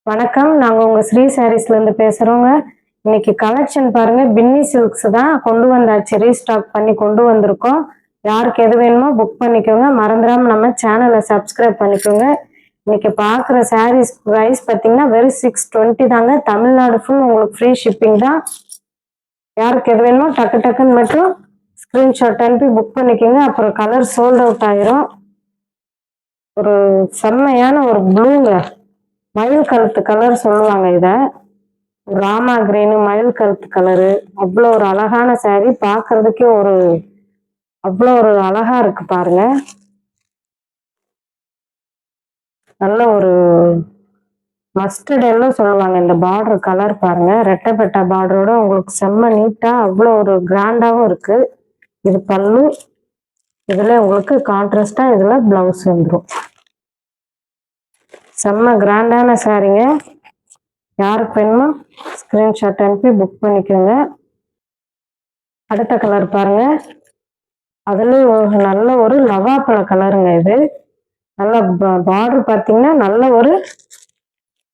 வணக்கம். நாங்க உங்க ஸ்ரீ சாரீஸ்ல இருந்து பேசுறோங்க. இன்னைக்கு கலெக்ஷன் பாருங்க, பின்னி சில்க்ஸ் தான் கொண்டு வந்தாச்சு. ரீஸ்டாக் பண்ணி கொண்டு வந்திருக்கோம். யாருக்கு எது வேணுமோ புக் பண்ணிக்கோங்க. மறந்துடாம நம்ம சேனலை சப்ஸ்கிரைப் பண்ணிக்கோங்க. இன்னைக்கு பார்க்குற சாரீஸ் ப்ரைஸ் பார்த்தீங்கன்னா வெறும் 620 தாங்க. தமிழ்நாடு ஃபுல் உங்களுக்கு ஃப்ரீ ஷிப்பிங் தான். யாருக்கு எது வேணுமோ டக்கு டக்குன்னு மட்டும் ஸ்க்ரீன்ஷாட் அனுப்பி புக் பண்ணிக்கோங்க. அப்புறம் கலர் சோல்ட் அவுட் ஆயிரும். ஒரு செம்மையான ஒரு ப்ளூங்க, மயில் கழுத்து கலர் சொல்லுவாங்க. இத ராமா கிரீனு மயில் கழுத்து கலரு, அவ்வளோ ஒரு அழகான சாரி. பார்க்கறதுக்கே அவ்வளோ ஒரு அழகா இருக்கு பாருங்க. நல்ல ஒரு மஸ்டர்ட் எல்லோ சொல்லுவாங்க. இந்த பார்டர் கலர் பாருங்க, ரெட்டைப்பட்டா பார்டரோட உங்களுக்கு செம்ம நீட்டா அவ்வளோ ஒரு கிராண்டாவும் இருக்கு. இது பல்லு, இதுல உங்களுக்கு கான்ட்ராஸ்டா இதுல பிளவுஸ் வந்துடும். செம்ம கிராண்டான சாரிங்க. யாருக்கு வேணுமோ ஸ்கிரீன்ஷாட் அனுப்பி புக் பண்ணிக்கோங்க. அடுத்த கலர் பாருங்க, அதுல நல்ல ஒரு லவாப்பழ கலருங்க. இது நல்ல பார்டர் பார்த்தீங்கன்னா நல்ல ஒரு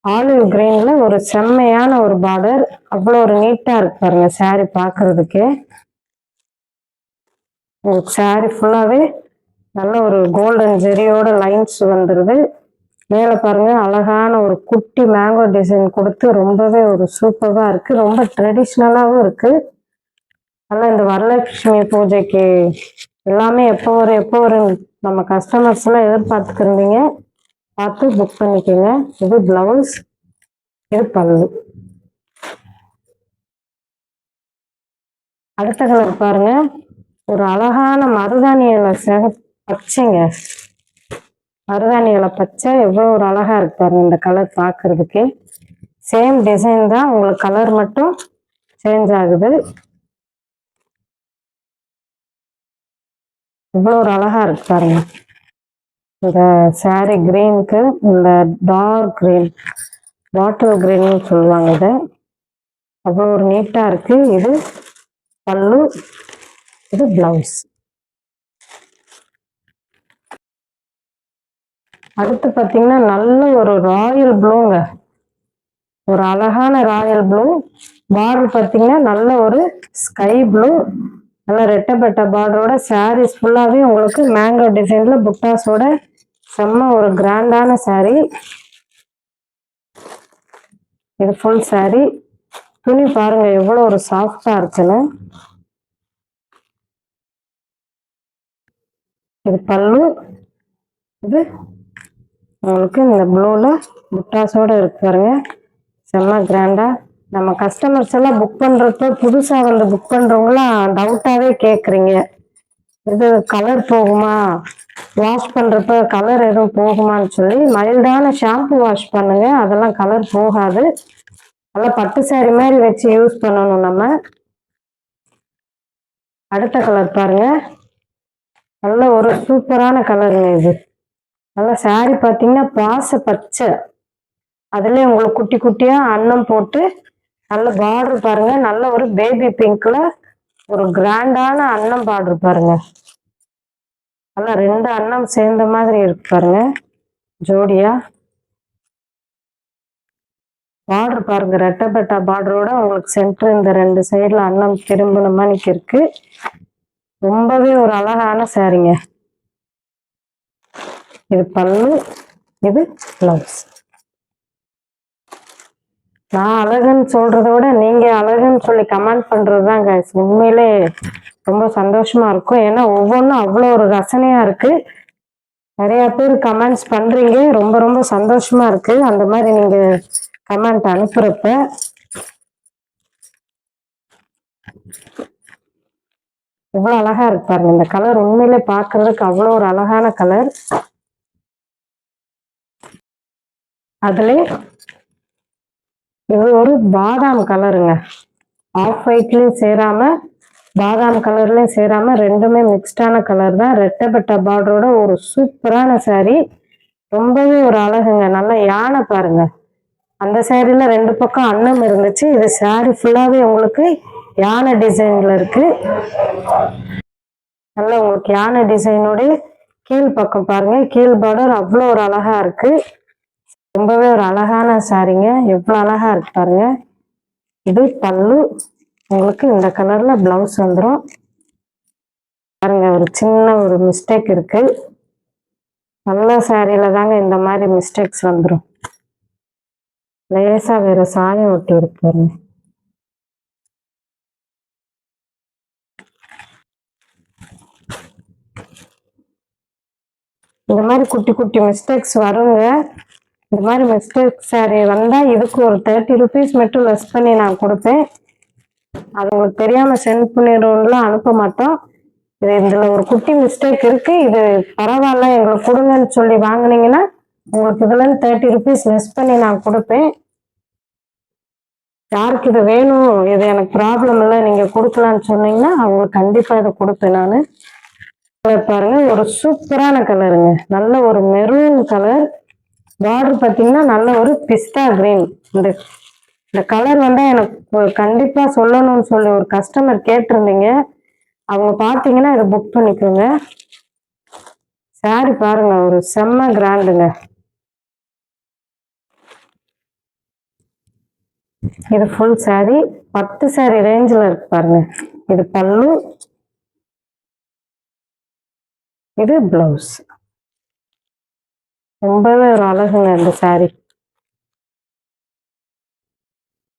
ஆலிவ் கிரீன்ல ஒரு செம்மையான ஒரு பார்டர். அவ்வளோ ஒரு நீட்டா இருக்கு பாருங்க சாரி பார்க்கறதுக்கே. சாரி ஃபுல்லாவே நல்ல ஒரு கோல்டன் ஜெரியோட லைன்ஸ் வந்துடுது. மேலே பாருங்க, அழகான ஒரு குட்டி மேங்கோ டிசைன் கொடுத்து ரொம்பவே ஒரு சூப்பராக இருக்கு. ரொம்ப ட்ரெடிஷ்னலாகவும் இருக்கு. ஆனால் இந்த வரலட்சுமி பூஜைக்கு எல்லாமே எப்போ வரும் நம்ம கஸ்டமர்ஸ் எல்லாம் எதிர்பார்த்துக்கிருந்தீங்க. பார்த்து புக் பண்ணிக்கோங்க. இது பிளவுஸ், இது பல்லு. அடுத்த கலர் பாருங்க, ஒரு அழகான மருதாணி இலை பச்சைங்க. மருதாணி இலை பச்சை எவ்வளோ ஒரு அழகா இருக்கு பாருங்க. இந்த கலர் பார்க்கறதுக்கு சேம் டிசைன் தான், உங்களுக்கு கலர் மட்டும் சேஞ்ச் ஆகுது. இவ்வளோ ஒரு அழகா இருக்கு பாருங்க. இந்த சாரி கிரீனுக்கு இந்த டார்க் கிரீன், பாட்டில் கிரீன்னு சொல்லுவாங்க. இதை அவ்வளோ ஒரு நீட்டா இருக்கு. இது பல்லு, இது பிளவுஸ். அடுத்து பார்த்தீங்கன்னா நல்ல ஒரு ராயல் ப்ளூங்க, ஒரு அழகான ராயல் ப்ளூ. பார்டர் பார்த்தீங்கன்னா நல்ல ஒரு ஸ்கை ப்ளூ, நல்ல ரெட்டைப்பட்ட பார்டரோட சாரீஸ் ஃபுல்லாகவே உங்களுக்கு மேங்கோ டிசைன்ல புட்டாஸோட செம்ம ஒரு கிராண்டான சாரி. இது ஃபுல் சாரி. துணி பாருங்க எவ்வளோ ஒரு சாஃப்டா இருக்குன்னு. இது பல்லு, இது உங்களுக்கு இந்த ப்ளூல புட்டாஸோட இருக்கு பாருங்க. செம்ம கிராண்டா. நம்ம கஸ்டமர்ஸ் எல்லாம் புக் பண்றப்ப புதுசா வந்து புக் பண்றவங்களாம் டவுட்டாவே கேக்குறீங்க, இது கலர் போகுமா, வாஷ் பண்றப்ப கலர் எதுவும் போகுமான்னு சொல்லி. மைல்டான ஷாம்பு வாஷ் பண்ணுங்க, அதெல்லாம் கலர் போகாது. நல்லா பட்டு சாரி மாதிரி வச்சு யூஸ் பண்ணணும் நம்ம. அடுத்த கலர் பாருங்க, நல்ல ஒரு சூப்பரான கலருங்க. இது நல்ல சாரி பார்த்தீங்கன்னா பாச பச்சை, அதுல உங்களுக்கு குட்டி குட்டியா அன்னம் போட்டு நல்ல பார்டர் பாருங்க. நல்ல ஒரு பேபி பிங்க்ல ஒரு கிராண்டான அன்னம் பார்டர் பாருங்க. நல்லா 2 அன்னம் சேர்ந்த மாதிரி இருக்கு பாருங்க ஜோடியா. பார்டர் பாருங்க, ரெட்டைப்பட்டா பார்டரோட உங்களுக்கு சென்டர் இந்த 2 சைடுல அன்னம் திரும்பின மாதிரி இருக்கு. ரொம்பவே ஒரு அழகான சாரிங்க. இது பல்லு, இது பிளவுஸ். நான் அழகுன்னு சொல்றத விட நீங்க அழகுன்னு சொல்லி கமெண்ட் பண்றதுதான் கைஸ் உண்மையிலே ரொம்ப சந்தோஷமா இருக்கும். ஏன்னா ஒவ்வொன்றும் அவ்வளோ ஒரு ரசனையா இருக்கு. நிறைய பேர் கமெண்ட்ஸ் பண்றீங்க, ரொம்ப ரொம்ப சந்தோஷமா இருக்கு அந்த மாதிரி நீங்க கமெண்ட் அனுப்புறப்ப. இவ்வளவு அழகா இருக்கு பாருங்க. இந்த கலர் உண்மையிலே பாக்குறதுக்கு அவ்வளோ ஒரு அழகான கலர். அதுல இது ஒரு பாதாம் கலருங்க. ஆஃப் ஒயிட்லயும் சேராம பாதாம் கலர்லயும் சேராம ரெண்டுமே மிக்ஸ்டான கலர் தான். ரெட்டைப்பட்ட பார்டரோட ஒரு சூப்பரான சாரி. ரொம்பவே ஒரு அழகுங்க. நல்ல யானை பாருங்க. அந்த சாரில 2 பக்கம் அன்னம் இருந்துச்சு. இது சாரி ஃபுல்லாவே உங்களுக்கு யானை டிசைன்ல இருக்கு. நல்ல உங்களுக்கு யானை டிசைனோட கீழ் பக்கம் பாருங்க, கீழ் பார்டர் அவ்வளோ ஒரு அழகா இருக்கு. ரொம்பவே ஒரு அழகான சாரிங்க, எவ்வளவு அழகா இருக்கு பாருங்க. இது பல்லு, உங்களுக்கு இந்த கலர்ல பிளவுஸ் வந்துடும். பாருங்க, ஒரு சின்ன ஒரு மிஸ்டேக் இருக்கு. நல்ல சாரியில தாங்க இந்த மாதிரி மிஸ்டேக்ஸ் வந்துடும். லேசா வேற சாயம் ஒட்டி இருக்கு பாருங்க. இந்த மாதிரி குட்டி குட்டி மிஸ்டேக்ஸ் வருங்க. இந்த மாதிரி மிஸ்டேக் சாரி வந்தா இதுக்கு ஒரு 30 rupees மட்டும் லெஸ் பண்ணி நான் கொடுப்பேன். அது உங்களுக்கு தெரியாம சென்ட் பண்ணிடுவோம்லாம் அனுப்ப மாட்டோம். இதுல ஒரு குட்டி மிஸ்டேக் இருக்கு, இது பரவாயில்ல எங்களுக்கு கொடுங்கன்னு சொல்லி வாங்கினீங்கன்னா உங்களுக்கு இதுல 30 rupees லெஸ் பண்ணி நான் கொடுப்பேன். யாருக்கு இது வேணும், இது எனக்கு ப்ராப்ளம் இல்லை, நீங்க கொடுக்கலான்னு சொன்னீங்கன்னா அவங்களுக்கு கண்டிப்பா இதை கொடுப்பேன் நான். பாருங்க, ஒரு சூப்பரான கலருங்க, நல்ல ஒரு மெரூன் கலர். பார்டர் பார்த்தீங்கன்னா நல்ல ஒரு பிஸ்தா கிரீன். இந்த கலர் வந்து எனக்கு கண்டிப்பா சொல்லணும்னு சொல்லி ஒரு கஸ்டமர் கேட்டிருந்தீங்க. அவங்க பார்த்தீங்கன்னா இதை புக் பண்ணிக்கோங்க. சாரி பாருங்க, ஒரு செம்ம கிராண்டுங்க. இது ஃபுல் சாரி, 10 சாரி ரேஞ்சில் இருக்கு பாருங்க. இது பல்லு, இது பிளவுஸ். ரொம்பவே ஒரு அழகுங்க இந்த சாரி.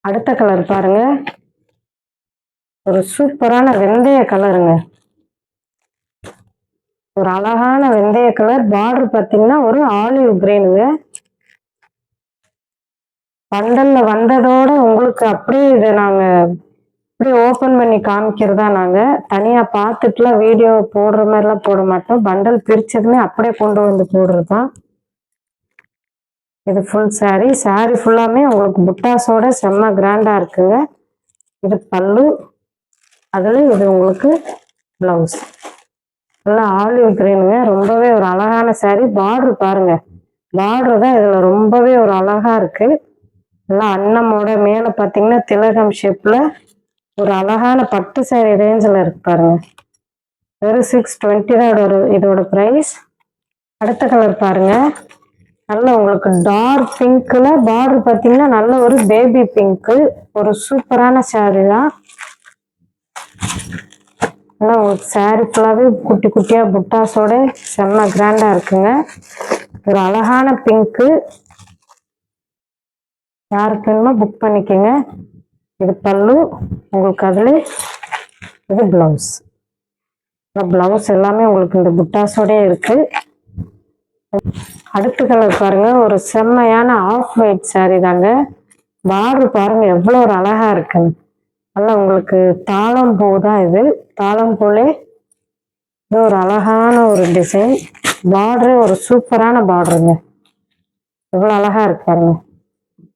அடுத்த கலர் பாருங்க, ஒரு சூப்பரான வெந்தய கலருங்க. ஒரு அழகான வெந்தய கலர். பார்டர் பார்த்தீங்கன்னா ஒரு ஆலிவ் கிரீனுங்க. பண்டல்ல வந்ததோட உங்களுக்கு அப்படியே இதை நாங்க அப்படியே ஓபன் பண்ணி காமிக்கிறதா. நாங்க தனியா பார்த்துட்டுலாம் வீடியோ போடுற மாதிரிலாம் போட மாட்டோம். பண்டல் பிரிச்சதுமே அப்படியே கொண்டு வந்து போடுறது தான். இது ஃபுல் சாரி. சாரி ஃபுல்லாமே உங்களுக்கு புட்டாஸோட செம்ம கிராண்டா இருக்குங்க. இது பல்லு, அதுல இது உங்களுக்கு பிளவுஸ். நல்லா ஆலிவ் கிரீனுங்க, ரொம்பவே ஒரு அழகான சாரி. பார்டர் பாருங்க, பார்டர் தான் இதுல ரொம்பவே ஒரு அழகா இருக்கு. நல்லா அன்னமோட மேல பாத்தீங்கன்னா திலகம் ஷேப்ல ஒரு அழகான பட்டு சாரி ரேஞ்சில் இருக்கு பாருங்க. வெறும் 620 தான் இதோட பிரைஸ். அடுத்த கலர் பாருங்க, நல்ல உங்களுக்கு டார்க் பிங்க்ல பார்டர் பார்த்தீங்கன்னா நல்ல ஒரு பேபி பிங்க். ஒரு சூப்பரான சாரி தான். நல்லா உங்களுக்கு சாரி ஃபுல்லாவே குட்டி குட்டியா புட்டாஸோட செம்ம கிராண்டா இருக்குங்க. ஒரு அழகான பிங்க்கு. யாருக்கு வேணுமோ புக் பண்ணிக்கோங்க. இது பல்லு, உங்களுக்கு அதுல இது பிளவுஸ். பிளவுஸ் எல்லாமே உங்களுக்கு இந்த புட்டாஸோட இருக்கு. அடுத்த கலர் பாருங்க, ஒரு செம்மையான ஆஃப் ஒயிட் சாரி தாங்க. பார்டர் பாருங்க எவ்வளவு ஒரு அழகா இருக்குன்னு. நல்லா உங்களுக்கு தாளம் பூ தான் இது. தாளம் பூலே இது ஒரு அழகான ஒரு டிசைன். பார்டரே ஒரு சூப்பரான பார்டருங்க. எவ்வளவு அழகா இருக்கு பாருங்க.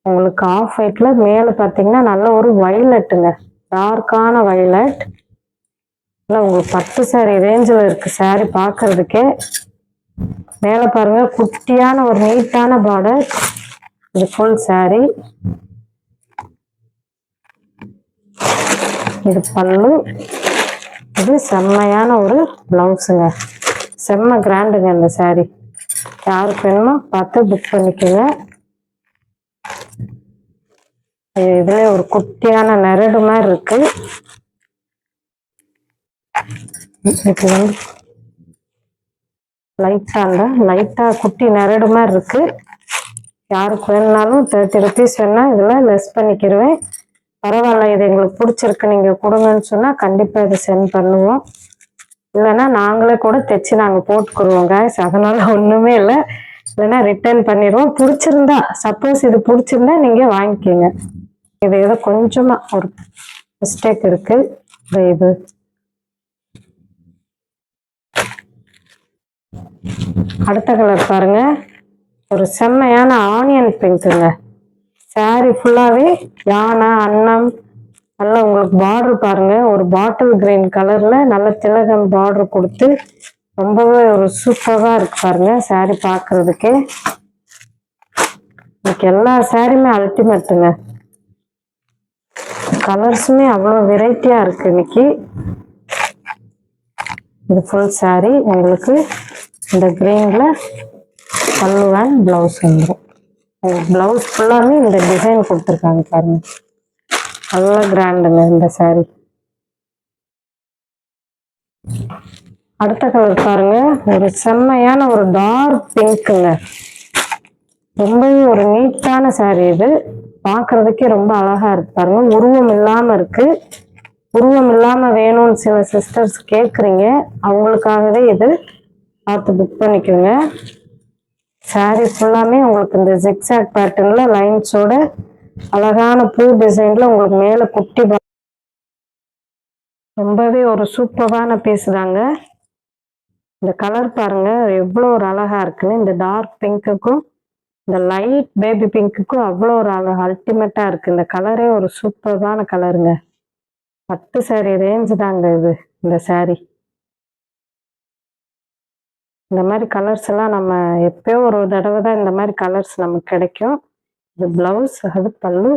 உங்களுக்கு ஆஃப் ஒயிட்ல மேல பாத்தீங்கன்னா நல்ல ஒரு வயலட்டுங்க, டார்க்கான வயலட். நல்லா உங்களுக்கு பட்டு சாரி ரேஞ்சில் இருக்கு சாரி பாக்குறதுக்கே. மேல பாருங்க குட்டியான ஒரு நீட்டான பார்டர். இது ஃபுல் சாரி. இது பல்லு, இது செம்மையான ஒரு பிளவுஸுங்க. செம்ம கிராண்டுங்க இந்த சாரி. யாருக்கு வேணுமோ பார்த்து புக் பண்ணிக்கோங்க. இதுல ஒரு குட்டியான நெரடு மாதிரி இருக்கு. இது வந்து லைட்டா குட்டி நெரடு மாதிரி இருக்கு. யாருக்கு வேணும்னாலும் 30 rupees வேணா இதுல லெஸ் பண்ணிக்கிடுவேன். பரவாயில்ல, இது எங்களுக்கு பிடிச்சிருக்கு நீங்க கொடுங்கன்னு சொன்னா கண்டிப்பா இதை சென்ட் பண்ணுவோம். இல்லைன்னா நாங்களே கூட தைச்சு நாங்க போட்டுக்குருவோம் guys. அதனால ஒண்ணுமே இல்லை, இல்லைன்னா ரிட்டர்ன் பண்ணிடுவோம். பிடிச்சிருந்தா, சப்போஸ் இது பிடிச்சிருந்தா நீங்க வாங்கிக்கோங்க. இது ஏதோ கொஞ்சமா ஒரு மிஸ்டேக் இருக்கு. இது அடுத்த கலர் பாருங்க, ஒரு செம்மையான ஆனியன் பிங்க்குங்க. சாரி ஃபுல்லாவே யானை அன்னம். நல்லா உங்களுக்கு பார்டர் பாருங்க, ஒரு பாட்டில் கிரீன் கலர்ல நல்ல திலகம் பார்டர் கொடுத்து ரொம்பவே ஒரு சூப்பரா இருக்கு பாருங்க சாரி பாக்குறதுக்கே. இன்னைக்கு எல்லா சாரியுமே அல்டிமேட்டுங்க. கலர்ஸுமே அவ்வளோ வெரைட்டியா இருக்கு இன்னைக்கு. இது ஃபுல் சாரி, உங்களுக்கு இந்த கிரீன்ல பல்லு அண்ட் பிளவுஸ் வந்துடும். பிளவுஸ் ஃபுல்லாமே இந்த டிசைன் கொடுத்துருக்காங்க பாருங்க, நல்லா கிராண்டுங்க இந்த saree. அடுத்த கலர் பாருங்க, ஒரு செம்மையான ஒரு டார்க் பிங்க்குங்க. ரொம்பவே ஒரு நீட்டான saree இது, பார்க்கறதுக்கே ரொம்ப அழகா இருக்கு பாருங்க. உருவம் இல்லாம இருக்கு. உருவம் இல்லாம வேணும்னு சில சிஸ்டர்ஸ் கேட்குறீங்க, அவங்களுக்காகவே இது பார்த்து புக் பண்ணிக்கோங்க. saree ஃபுல்லாமே உங்களுக்கு இந்த ஜிக்ஸாக் பேட்டர்ன்ல லைன்ஸோட அழகான பூ டிசைன்ல உங்களுக்கு மேல குட்டி ரொம்பவே ஒரு சூப்பரான பீஸ் தாங்க. இந்த கலர் பாருங்க எவ்வளோ ஒரு அழகா இருக்குன்னு. இந்த டார்க் பிங்க்குக்கும் இந்த லைட் பேபி பிங்க்குக்கும் அவ்வளோ ஒரு அழகா அல்டிமேட்டா இருக்கு. இந்த கலரே ஒரு சூப்பரான கலருங்க. பட்டு saree ரேஞ்சு தாங்க இது. இந்த saree இந்த மாதிரி கலர்ஸ் எல்லாம் நம்ம எப்பயோ ஒரு தடவை தான் இந்த மாதிரி கலர்ஸ் நமக்கு கிடைக்கும். இது பிளவுஸ், அது பல்லு,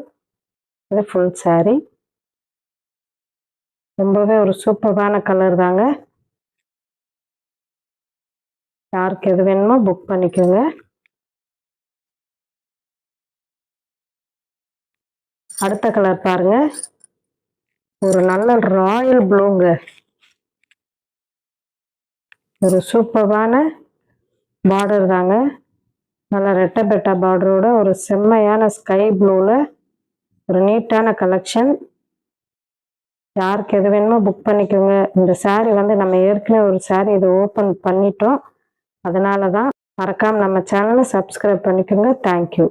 இது ஃபுல் saree. ரொம்பவே ஒரு சூப்பரான கலர் தாங்க. யாருக்கு எது வேணுமோ புக் பண்ணிக்கோங்க. அடுத்த கலர் பாருங்க, ஒரு நல்ல ராயல் ப்ளூங்க. ஒரு சூப்பரான பார்டர் தாங்க. நல்ல ரெட்டை பெட்டா பார்டரோட ஒரு செம்மையான ஸ்கை ப்ளூல ஒரு நீட்டான கலெக்ஷன். யாருக்கு எது வேணுமோ புக் பண்ணிக்கோங்க. இந்த saree வந்து நம்ம ஏற்கனவே ஒரு saree இது ஓப்பன் பண்ணிட்டோம், அதனால தான். மறக்காம நம்ம சேனலை சப்ஸ்கிரைப் பண்ணிக்கோங்க. தேங்க்யூ.